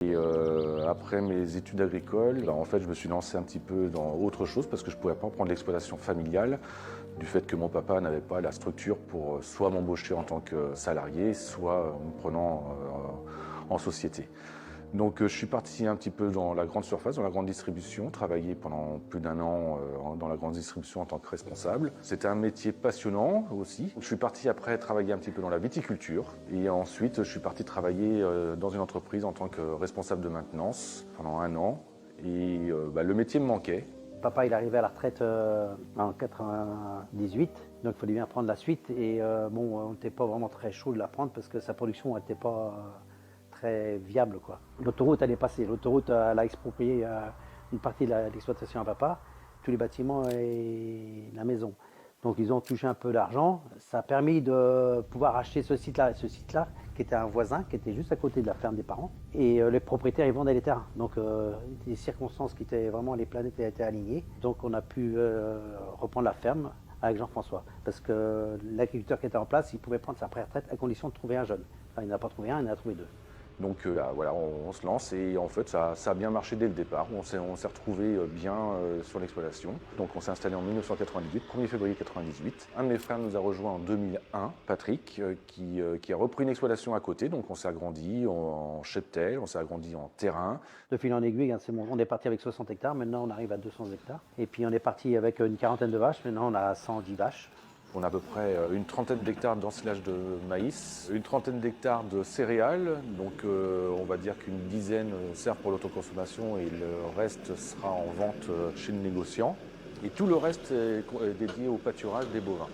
Et après mes études agricoles, en fait, je me suis lancé un petit peu dans autre chose parce que je ne pouvais pas prendre l'exploitation familiale du fait que mon papa n'avait pas la structure pour soit m'embaucher en tant que salarié, soit me prenant en société. Donc je suis parti un petit peu dans la grande surface, dans la grande distribution, travaillé pendant plus d'un an dans la grande distribution en tant que responsable. C'était un métier passionnant aussi. Je suis parti après travailler un petit peu dans la viticulture et ensuite je suis parti travailler dans une entreprise en tant que responsable de maintenance pendant un an et le métier me manquait. Papa, il est arrivé à la retraite en 98, donc il fallait bien prendre la suite. Et on n'était pas vraiment très chaud de la prendre parce que sa production n'était pas très viable, quoi. L'autoroute, elle est passée. L'autoroute, elle a exproprié une partie de l'exploitation à papa, tous les bâtiments et la maison. Donc ils ont touché un peu d'argent. Ça a permis de pouvoir acheter ce site-là, qui était un voisin, qui était juste à côté de la ferme des parents. Et les propriétaires, ils vendaient les terrains. Donc des circonstances qui étaient vraiment, les planètes étaient alignées. Donc on a pu reprendre la ferme avec Jean-François. Parce que l'agriculteur qui était en place, il pouvait prendre sa pré-retraite à condition de trouver un jeune. Enfin, il n'a pas trouvé un, il en a trouvé deux. Donc voilà, on se lance et en fait ça a bien marché dès le départ. On s'est retrouvé bien sur l'exploitation. Donc on s'est installé en 1998, 1er février 1998. Un de mes frères nous a rejoint en 2001, Patrick, qui a repris une exploitation à côté. Donc on s'est agrandi en cheptel, on s'est agrandi en terrain. De fil en aiguille, hein, on est parti avec 60 hectares, maintenant on arrive à 200 hectares. Et puis on est parti avec une quarantaine de vaches, maintenant on a 110 vaches. On a à peu près une trentaine d'hectares d'ensilage de maïs, une trentaine d'hectares de céréales, donc on va dire qu'une dizaine sert pour l'autoconsommation et le reste sera en vente chez le négociant. Et tout le reste est dédié au pâturage des bovins.